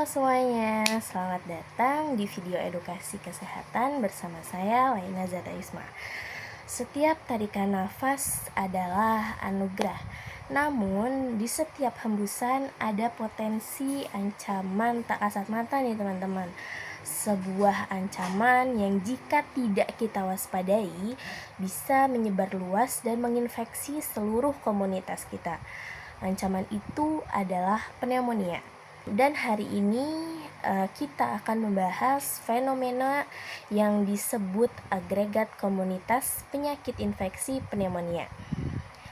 Halo semuanya, selamat datang di video edukasi kesehatan bersama saya Laina Zata Isma. Setiap tarikan nafas adalah anugerah, namun di setiap hembusan ada potensi ancaman tak kasat mata nih teman-teman. Sebuah ancaman yang jika tidak kita waspadai bisa menyebar luas dan menginfeksi seluruh komunitas kita. Ancaman itu adalah pneumonia. Dan hari ini kita akan membahas fenomena yang disebut agregat komunitas penyakit infeksi pneumonia.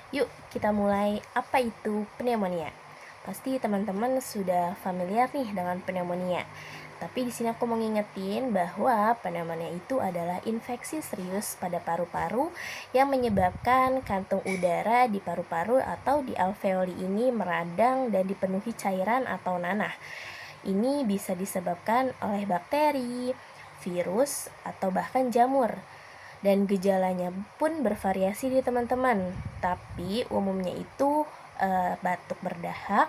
Yuk kita mulai, apa itu pneumonia? Pasti teman-teman sudah familiar nih dengan pneumonia. Tapi di sini aku mau ngingetin bahwa pneumonia itu adalah infeksi serius pada paru-paru yang menyebabkan kantung udara di paru-paru atau di alveoli ini meradang dan dipenuhi cairan atau nanah. Ini bisa disebabkan oleh bakteri, virus, atau bahkan jamur. Dan gejalanya pun bervariasi di teman-teman. Tapi umumnya itu batuk berdahak,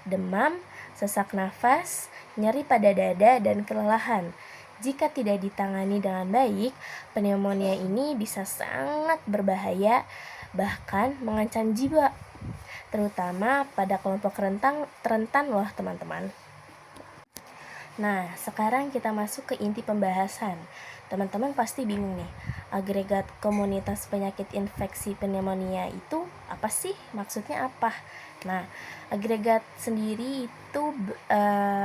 demam, sesak nafas, nyeri pada dada, dan kelelahan. Jika tidak ditangani dengan baik, pneumonia ini bisa sangat berbahaya, bahkan mengancam jiwa, terutama pada kelompok rentan loh teman-teman. Nah, sekarang kita masuk ke inti pembahasan. Teman-teman pasti bingung nih, agregat komunitas penyakit infeksi pneumonia itu apa sih? Maksudnya apa? Nah, agregat sendiri itu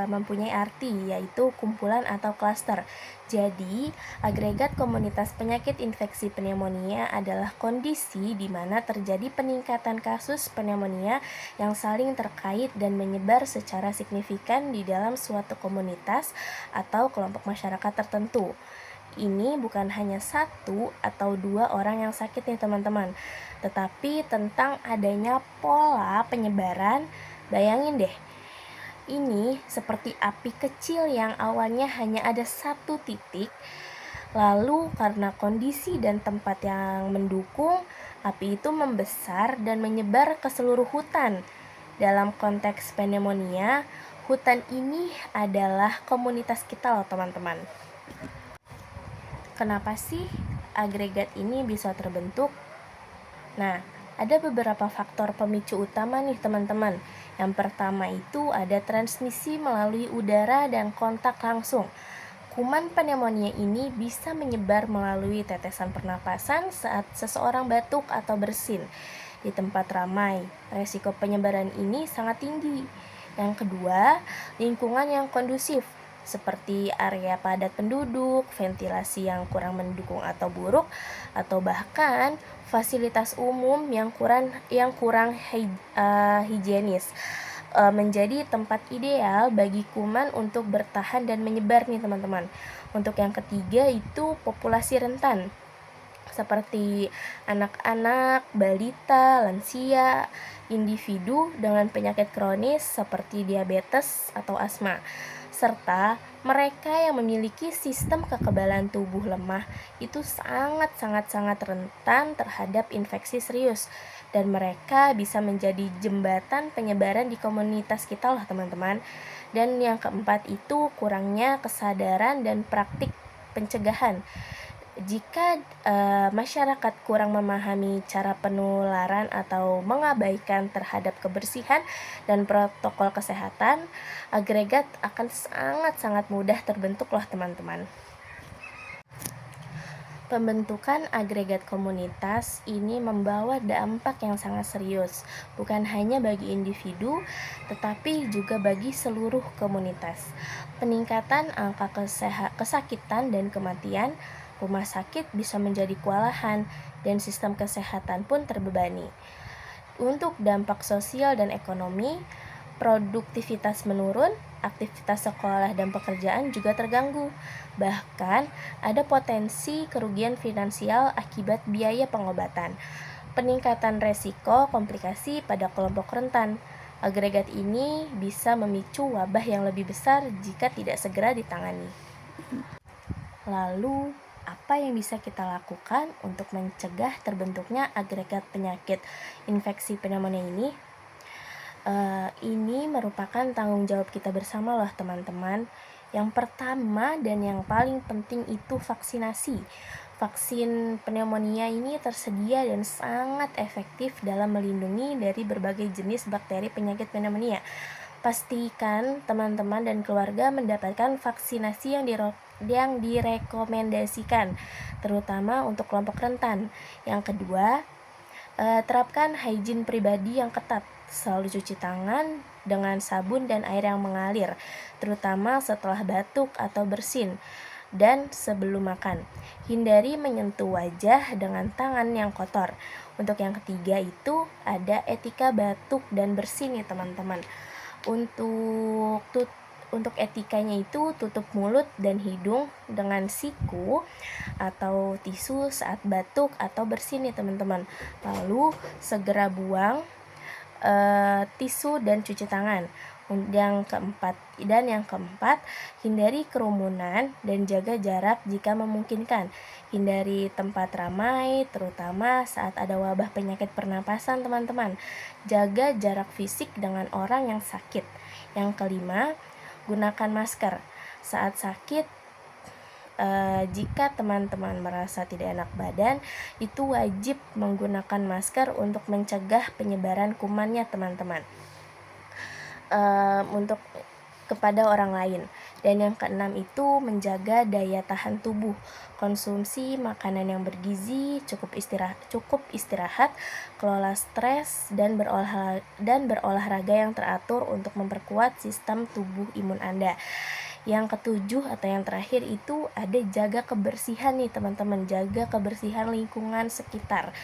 mempunyai arti, yaitu kumpulan atau klaster. Jadi, agregat komunitas penyakit infeksi pneumonia adalah kondisi di mana terjadi peningkatan kasus pneumonia yang saling terkait dan menyebar secara signifikan di dalam suatu komunitas atau kelompok masyarakat tertentu. Ini bukan hanya satu atau dua orang yang sakit nih teman-teman, tetapi tentang adanya pola penyebaran. Bayangin deh, ini seperti api kecil yang awalnya hanya ada satu titik, lalu karena kondisi dan tempat yang mendukung, api itu membesar dan menyebar ke seluruh hutan. Dalam konteks pneumonia, hutan ini adalah komunitas kita loh teman-teman. Kenapa sih agregat ini bisa terbentuk? Nah, ada beberapa faktor pemicu utama nih teman-teman. Yang pertama itu ada transmisi melalui udara dan kontak langsung. Kuman pneumonia ini bisa menyebar melalui tetesan pernapasan saat seseorang batuk atau bersin. Di tempat ramai, resiko penyebaran ini sangat tinggi. Yang kedua, lingkungan yang kondusif, seperti area padat penduduk, ventilasi yang kurang mendukung atau buruk, atau bahkan fasilitas umum yang kurang higienis menjadi tempat ideal bagi kuman untuk bertahan dan menyebar nih teman-teman. Untuk yang ketiga itu populasi rentan, seperti anak-anak, balita, lansia, individu dengan penyakit kronis seperti diabetes atau asma, serta mereka yang memiliki sistem kekebalan tubuh lemah itu sangat rentan terhadap infeksi serius, dan mereka bisa menjadi jembatan penyebaran di komunitas kita loh teman-teman. Dan yang keempat itu kurangnya kesadaran dan praktik pencegahan. Jika masyarakat kurang memahami cara penularan atau mengabaikan terhadap kebersihan dan protokol kesehatan, agregat akan sangat mudah terbentuk loh teman-teman. Pembentukan agregat komunitas ini membawa dampak yang sangat serius, bukan hanya bagi individu, tetapi juga bagi seluruh komunitas. Peningkatan angka kesakitan dan kematian, rumah sakit bisa menjadi kewalahan, dan sistem kesehatan pun terbebani. Untuk dampak sosial dan ekonomi, produktivitas menurun, aktivitas sekolah dan pekerjaan juga terganggu. Bahkan ada potensi kerugian finansial akibat biaya pengobatan. Peningkatan resiko komplikasi pada kelompok rentan. Agregat ini bisa memicu wabah yang lebih besar jika tidak segera ditangani. Lalu, apa yang bisa kita lakukan untuk mencegah terbentuknya agregat penyakit infeksi pneumonia ini? Ini merupakan tanggung jawab kita bersama loh teman-teman. Yang pertama dan yang paling penting itu vaksinasi. Vaksin pneumonia ini tersedia dan sangat efektif dalam melindungi dari berbagai jenis bakteri penyakit pneumonia. Pastikan teman-teman dan keluarga mendapatkan vaksinasi yang direkomendasikan, terutama untuk kelompok rentan. Yang kedua, terapkan hygiene pribadi yang ketat. Selalu cuci tangan dengan sabun dan air yang mengalir, terutama setelah batuk atau bersin dan sebelum makan. Hindari menyentuh wajah dengan tangan yang kotor. Untuk yang ketiga itu ada etika batuk dan bersin nih teman-teman. Untuk etikanya itu tutup mulut dan hidung dengan siku atau tisu saat batuk atau bersin nih teman-teman. Lalu segera buang tisu dan cuci tangan. Yang keempat, hindari kerumunan dan jaga jarak jika memungkinkan. Hindari tempat ramai, terutama saat ada wabah penyakit pernapasan teman-teman. Jaga jarak fisik dengan orang yang sakit. Yang kelima, gunakan masker saat sakit. Jika teman-teman merasa tidak enak badan, itu wajib menggunakan masker untuk mencegah penyebaran kumannya teman-teman. Untuk kepada orang lain. Dan yang keenam itu menjaga daya tahan tubuh. Konsumsi makanan yang bergizi, cukup istirahat, kelola stres dan berolahraga yang teratur untuk memperkuat sistem tubuh imun Anda. Yang ketujuh atau yang terakhir itu ada jaga kebersihan nih teman-teman, jaga kebersihan lingkungan sekitar.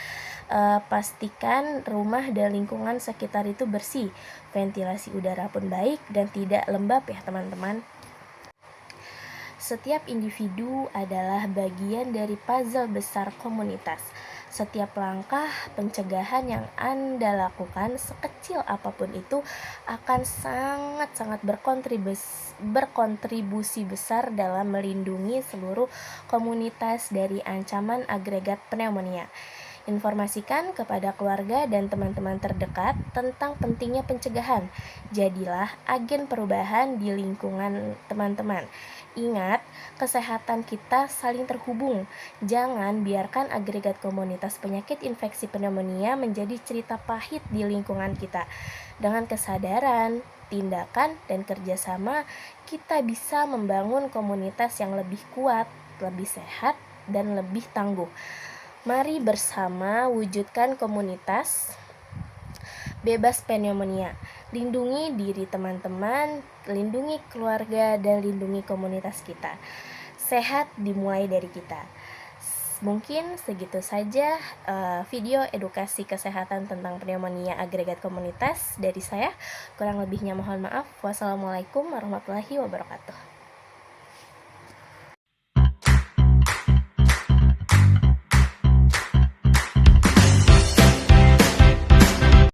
Pastikan rumah dan lingkungan sekitar itu bersih, ventilasi udara pun baik dan tidak lembab ya teman-teman. Setiap individu adalah bagian dari puzzle besar komunitas. Setiap langkah pencegahan yang Anda lakukan, sekecil apapun itu, akan sangat-sangat berkontribusi besar dalam melindungi seluruh komunitas dari ancaman agregat pneumonia. Informasikan kepada keluarga dan teman-teman terdekat tentang pentingnya pencegahan. Jadilah agen perubahan di lingkungan teman-teman. Ingat, kesehatan kita saling terhubung. Jangan biarkan agregat komunitas penyakit infeksi pneumonia menjadi cerita pahit di lingkungan kita. Dengan kesadaran, tindakan, dan kerjasama, kita bisa membangun komunitas yang lebih kuat, lebih sehat, dan lebih tangguh. Mari bersama wujudkan komunitas bebas pneumonia. Lindungi diri teman-teman, lindungi keluarga, dan lindungi komunitas kita. Sehat dimulai dari kita. Mungkin segitu saja video edukasi kesehatan tentang pneumonia agregat komunitas dari saya. Kurang lebihnya mohon maaf. Wassalamualaikum warahmatullahi wabarakatuh.